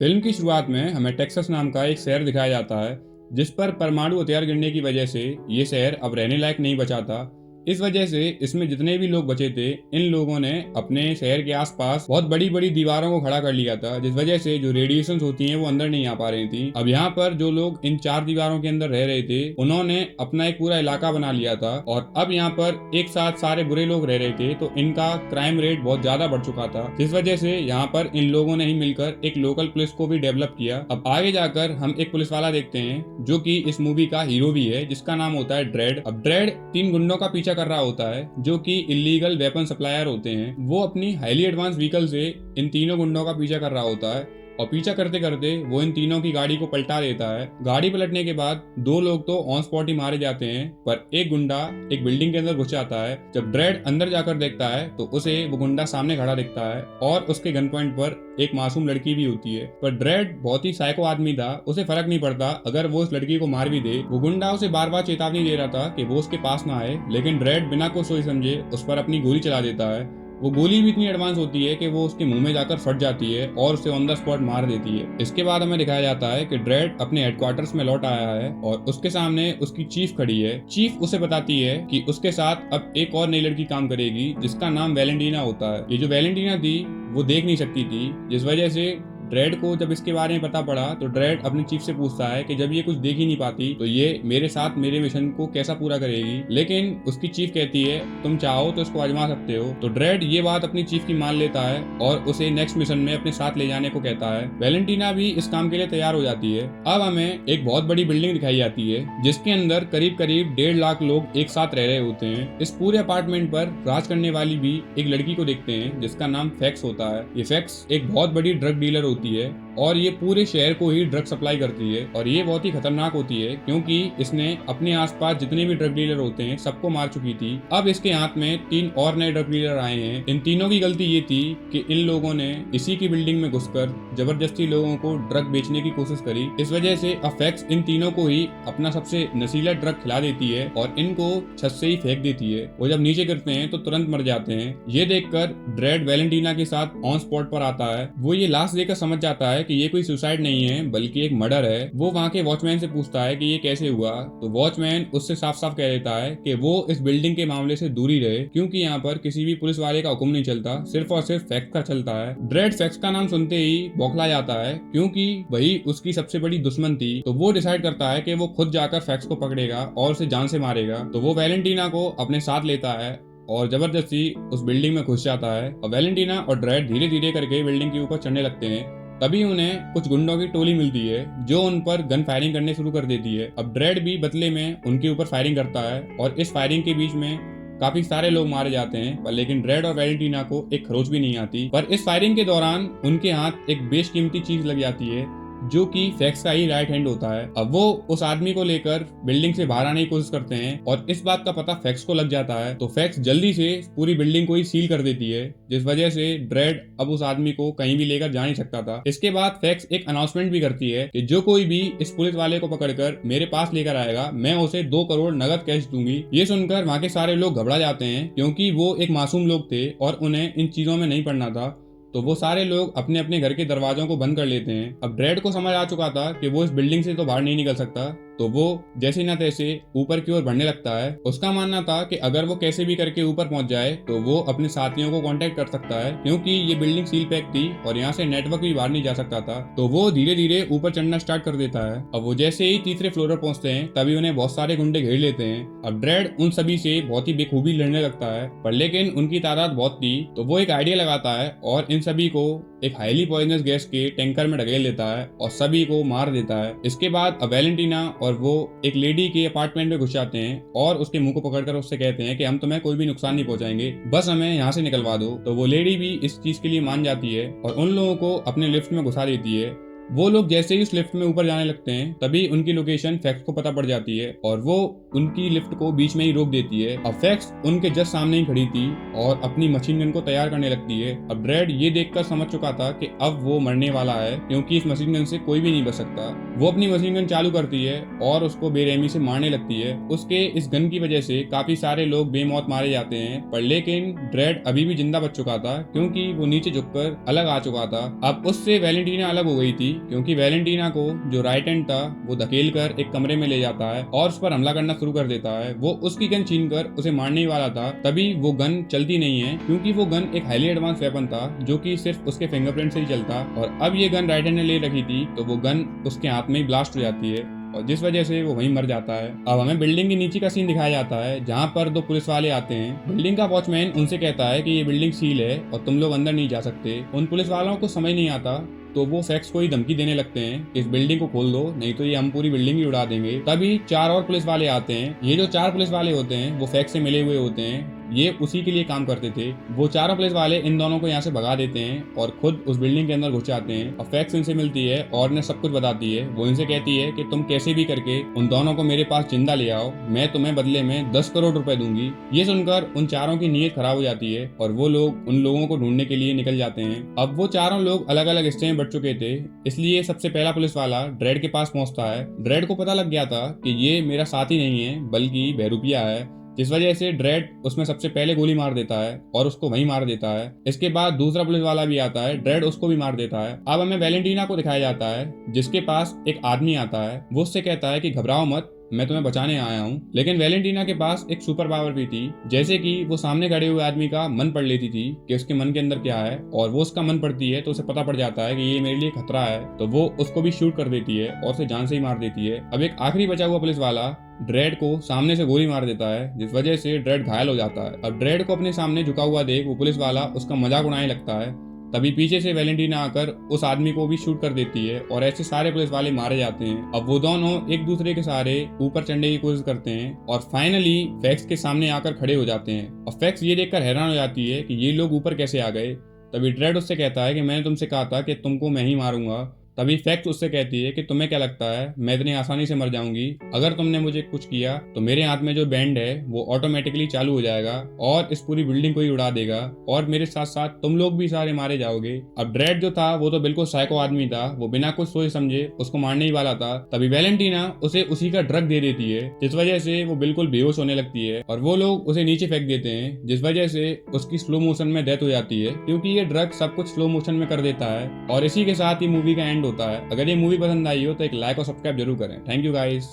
Film की शुरुआत में हमें टेक्सास नाम का एक शहर दिखाया जाता है, जिस पर परमाणु हथियार गिरने की वजह से ये शहर अब रहने लायक नहीं बचा था। इस वजह से इसमें जितने भी लोग बचे थे, इन लोगों ने अपने शहर के आसपास बहुत बड़ी बड़ी दीवारों को खड़ा कर लिया था, जिस वजह से जो रेडिएशन होती हैं वो अंदर नहीं आ पा रही थी। अब यहाँ पर जो लोग इन चार दीवारों के अंदर रह रहे थे, उन्होंने अपना एक पूरा इलाका बना लिया था और अब यहाँ पर एक साथ सारे बुरे लोग रह रहे थे, तो इनका क्राइम रेट बहुत ज्यादा बढ़ चुका था, जिस वजह से यहाँ पर इन लोगों ने ही मिलकर एक लोकल पुलिस को भी डेवलप किया। अब आगे जाकर हम एक पुलिस वाला देखते हैं जो कि इस मूवी का हीरो भी है, जिसका नाम होता है ड्रेड। अब ड्रेड तीन गुंडों का पीछा कर रहा होता है जो कि इलीगल वेपन सप्लायर होते हैं। वो अपनी हाईली एडवांस व्हीकल से इन तीनों गुंडों का पीछा कर रहा होता है और पीछा करते करते वो इन तीनों की गाड़ी को पलटा देता है। गाड़ी पलटने के बाद दो लोग तो ऑन स्पॉट ही मारे जाते हैं, पर एक गुंडा एक बिल्डिंग के अंदर घुस जाता है। जब ड्रेड अंदर जाकर देखता है तो उसे वो गुंडा सामने खड़ा दिखता है और उसके गन पॉइंट पर एक मासूम लड़की भी होती है। पर ड्रेड बहुत ही साइको आदमी था, उसे फर्क नहीं पड़ता अगर वो उस लड़की को मार भी दे। वो गुंडा उसे बार बार चेतावनी दे रहा था कि वो उसके पास ना आए, लेकिन ड्रेड बिना कुछ सोच समझे उस पर अपनी गोली चला देता है। वो गोली भी इतनी एडवांस होती है कि वो उसके मुंह में जाकर फट जाती है और उसे ऑन द स्पॉट मार देती है। इसके बाद हमें दिखाया जाता है कि ड्रेड अपने हेडक्वार्टर्स में लौट आया है और उसके सामने उसकी चीफ खड़ी है। चीफ उसे बताती है कि उसके साथ अब एक और नई लड़की काम करेगी, जिसका नाम वैलेंटीना होता है। ये जो वैलेंटीना थी वो देख नहीं सकती थी, जिस वजह से ड्रेड को जब इसके बारे में पता पड़ा तो ड्रेड अपनी चीफ से पूछता है कि जब ये कुछ देख ही नहीं पाती तो ये मेरे साथ मेरे मिशन को कैसा पूरा करेगी। लेकिन उसकी चीफ कहती है तुम चाहो तो इसको आजमा सकते हो। तो ड्रेड ये बात अपनी चीफ की मान लेता है और उसे नेक्स्ट मिशन में अपने साथ ले जाने को कहता है। वैलेंटीना भी इस काम के लिए तैयार हो जाती है। अब हमें एक बहुत बड़ी बिल्डिंग दिखाई जाती है जिसके अंदर करीब करीब 1.5 लाख लोग एक साथ रह रहे होते हैं। इस पूरे अपार्टमेंट पर राज करने वाली भी एक लड़की को देखते हैं जिसका नाम फैक्स होता है। ये फैक्स एक बहुत बड़ी ड्रग डीलर होती है और ये पूरे शहर को ही ड्रग सप्लाई करती है और ये बहुत ही खतरनाक होती है क्योंकि इसने अपने आसपास जितने भी ड्रग डीलर होते हैं सबको मार चुकी थी। अब इसके हाथ में 3 और नए ड्रग डीलर आए हैं। इन तीनों की गलती ये थी कि इन लोगों ने इसी की बिल्डिंग में घुसकर जबरदस्ती लोगों को ड्रग बेचने की कोशिश करी। इस वजह से अफेक्स इन तीनों को ही अपना सबसे नशीला ड्रग खिला देती है और इनको छत से ही फेंक देती है। वो जब नीचे गिरते हैं तो तुरंत मर जाते हैं। ये देखकर ड्रेड वैलेंटीना के साथ ऑन स्पॉट पर आता है। वो ये लास्ट देखकर समझ जाता है कि ये कोई सुसाइड नहीं है बल्कि एक मर्डर है। वो वहाँ के वॉचमैन से पूछता है कि ये कैसे हुआ, तो वॉचमैन उससे साफ साफ कह देता है कि वो इस बिल्डिंग के मामले से दूरी रहे क्योंकि यहाँ पर किसी भी पुलिस वाले का हुक्म नहीं चलता, सिर्फ और सिर्फ फैक्स का चलता है। ड्रेड फैक्स का नाम सुनते ही बौखला जाता है क्योंकि वही उसकी सबसे बड़ी दुश्मन थी। तो वो डिसाइड करता है कि वो खुद जाकर फैक्स को पकड़ेगा और उसे जान से मारेगा। तो वो वैलेंटीना को अपने साथ लेता है और जबरदस्ती उस बिल्डिंग में घुस जाता है और वैलेंटीना और ड्रेड धीरे धीरे करके बिल्डिंग के ऊपर चढ़ने लगते हैं। तभी उन्हें कुछ गुंडों की टोली मिलती है जो उन पर गन फायरिंग करने शुरू कर देती है। अब ड्रेड भी बदले में उनके ऊपर फायरिंग करता है और इस फायरिंग के बीच में काफी सारे लोग मारे जाते हैं, पर लेकिन ड्रेड और वैलेंटीना को एक खरोच भी नहीं आती। पर इस फायरिंग के दौरान उनके हाथ एक बेशकीमती चीज लग जाती है जो कि फैक्स का ही राइट हैंड होता है। अब वो उस आदमी को लेकर बिल्डिंग से बाहर आने की कोशिश करते हैं और इस बात का पता फैक्स को लग जाता है। तो फैक्स जल्दी से पूरी बिल्डिंग को ही सील कर देती है, जिस वजह से ड्रेड अब उस आदमी को कहीं भी लेकर जा नहीं सकता था। इसके बाद फैक्स एक अनाउंसमेंट भी करती है कि जो कोई भी इस पुलिस वाले को पकड़कर मेरे पास लेकर आएगा, मैं उसे 2 करोड़ नगद कैश दूंगी। ये सुनकर वहाँ के सारे लोग घबरा जाते हैं क्योंकि वो एक मासूम लोग थे और उन्हें इन चीजों में नहीं पड़ना था। तो वो सारे लोग अपने अपने घर के दरवाजों को बंद कर लेते हैं। अब ड्रेड को समझ आ चुका था कि वो इस बिल्डिंग से तो बाहर नहीं निकल सकता, तो वो जैसे न तैसे ऊपर की ओर बढ़ने लगता है। उसका मानना था कि अगर वो कैसे भी करके ऊपर पहुंच जाए तो वो अपने साथियों को कांटेक्ट कर सकता है क्योंकि ये बिल्डिंग सील पैक थी और यहाँ से नेटवर्क भी बाहर नहीं जा सकता था। तो वो धीरे धीरे ऊपर चढ़ना स्टार्ट कर देता है। अब वो जैसे ही तीसरे फ्लोर पर पहुंचते हैं तभी उन्हें बहुत सारे गुंडे घेर लेते हैं। अब ड्रेड उन सभी से बहुत ही बेखूबी लड़ने लगता है, पर लेकिन उनकी तादाद बहुत थी तो वो एक आइडिया लगाता है और इन सभी को एक हाईली पॉइजनस गैस के टैंकर में ढकेल देता है और सभी को मार देता है। इसके बाद वैलेंटीना और वो एक लेडी के अपार्टमेंट में घुस जाते हैं और उसके मुंह को पकड़कर उससे कहते हैं कि हम तुम्हें कोई भी नुकसान नहीं पहुंचाएंगे, बस हमें यहाँ से निकलवा दो। तो वो लेडी भी इस चीज के लिए मान जाती है और उन लोगों को अपने लिफ्ट में घुसा देती है। वो लोग जैसे ही उस लिफ्ट में ऊपर जाने लगते हैं तभी उनकी लोकेशन फैक्स को पता पड़ जाती है और वो उनकी लिफ्ट को बीच में ही रोक देती है। अब फैक्स उनके जस्ट सामने ही खड़ी थी और अपनी मशीन गन को तैयार करने लगती है। अब ड्रेड ये देखकर समझ चुका था कि अब वो मरने वाला है क्योंकि इस मशीन गन से कोई भी नहीं बच सकता। वो अपनी मशीन गन चालू करती है और उसको बेरहमी से मारने लगती है। उसके इस गन की वजह से काफी सारे लोग बेमौत मारे जाते हैं, पर लेकिन ड्रेड अभी भी जिंदा बच चुका था क्योंकि वो नीचे झुककर अलग आ चुका था। अब उससे वैलेंटीना अलग हो गई थी क्योंकि वैलेंटीना को जो राइट हैंड था वो धकेल कर एक कमरे में ले जाता है और उस पर हमला करना शुरू कर देता है। वो उसकी गन छीन कर उसे मारने ही वाला था, तभी वो गन चलती नहीं है क्योंकि वो गन एक हाईली एडवांस वेपन था जो कि सिर्फ उसके फिंगरप्रिंट से ही चलता। और अब ये गन राइट हैंड ने ले रखी थी तो वो गन उसके हाथ में ही ब्लास्ट हो जाती है और जिस वजह से वो वहीं मर जाता है। अब हमें बिल्डिंग के नीचे का सीन दिखाया जाता है जहाँ पर दो पुलिस वाले आते हैं। बिल्डिंग का वॉचमैन उनसे कहता है कि ये बिल्डिंग सील है और तुम लोग अंदर नहीं जा सकते। उन पुलिस वालों को समझ नहीं आता तो वो फैक्स को ही धमकी देने लगते हैं, इस बिल्डिंग को खोल दो नहीं तो ये हम पूरी बिल्डिंग ही उड़ा देंगे। तभी 4 और पुलिस वाले आते हैं। ये जो 4 पुलिस वाले होते हैं वो फैक्स से मिले हुए होते हैं, ये उसी के लिए काम करते थे। वो चारों पुलिस वाले इन दोनों को यहाँ से भगा देते हैं और खुद उस बिल्डिंग के अंदर घुस जाते हैं। और फैक्स इनसे मिलती है और इन्हें सब कुछ बताती है। वो इनसे कहती है कि तुम कैसे भी करके उन दोनों को मेरे पास जिंदा ले आओ, मैं तुम्हें बदले में 10 करोड़ रुपए दूंगी। ये सुनकर उन चारों की नीयत खराब हो जाती है और वो लोग उन लोगों को ढूंढने के लिए निकल जाते हैं। अब वो चारों लोग अलग अलग हिस्से में बट चुके थे, इसलिए सबसे पहला पुलिस वाला ड्रेड के पास पहुंचता है। ड्रेड को पता लग गया था कि ये मेरा साथी नहीं है बल्कि बहरूपिया है, जिस वजह से ड्रेड उसमें सबसे पहले गोली मार देता है और उसको वहीं मार देता है। इसके बाद दूसरा पुलिस वाला भी आता है, ड्रेड उसको भी मार देता है। अब हमें वैलेंटीना को दिखाया जाता है जिसके पास एक आदमी आता है। वो उससे कहता है कि घबराओ मत, मैं तुम्हें बचाने आया हूँ। लेकिन वैलेंटीना के पास एक सुपर पावर भी थी, जैसे कि वो सामने खड़े हुए आदमी का मन पढ़ लेती थी कि उसके मन के अंदर क्या है, और वो उसका मन पढ़ती है तो उसे पता पड़ जाता है कि ये मेरे लिए खतरा है, तो वो उसको भी शूट कर देती है और उसे जान से ही मार देती है। अब एक आखिरी बचा हुआ पुलिस वाला ड्रेड को सामने से गोली मार देता है, जिस वजह से ड्रेड घायल हो जाता है। अब ड्रेड को अपने सामने झुका हुआ देख वो पुलिस वाला उसका मजाक उड़ाने लगता है। तभी पीछे से वैलेंटीना आकर उस आदमी को भी शूट कर देती है और ऐसे सारे पुलिस वाले मारे जाते हैं। अब वो दोनों एक दूसरे के सहारे ऊपर चढ़ने की कोशिश करते हैं और फाइनली फैक्स के सामने आकर खड़े हो जाते हैं। और फैक्स ये देखकर हैरान हो जाती है कि ये लोग ऊपर कैसे आ गए। तभी ड्रेड उससे कहता है कि मैंने तुमसे कहा था कि तुमको मैं ही मारूंगा। तभी फैक्ट उससे कहती है कि तुम्हें क्या लगता है मैं इतनी आसानी से मर जाऊंगी? अगर तुमने मुझे कुछ किया तो मेरे हाथ में जो बैंड है वो ऑटोमेटिकली चालू हो जाएगा और इस पूरी बिल्डिंग को ही उड़ा देगा और मेरे साथ साथ तुम लोग भी सारे मारे जाओगे। अब ड्रेड जो था वो तो बिल्कुल साइको आदमी था, वो बिना कुछ सोचे समझे उसको मारने ही वाला था। तभी वैलेंटीना उसे उसी का ड्रग दे देती है, जिस वजह से वो बिल्कुल बेहोश होने लगती है और वो लोग उसे नीचे फेंक देते हैं, जिस वजह से उसकी स्लो मोशन में डेथ हो जाती है क्योंकि ये ड्रग सब कुछ स्लो मोशन में कर देता है। और इसी के साथ ही मूवी का एंड होता है। अगर ये मूवी पसंद आई हो तो एक लाइक और सब्सक्राइब जरूर करें। Thank you guys.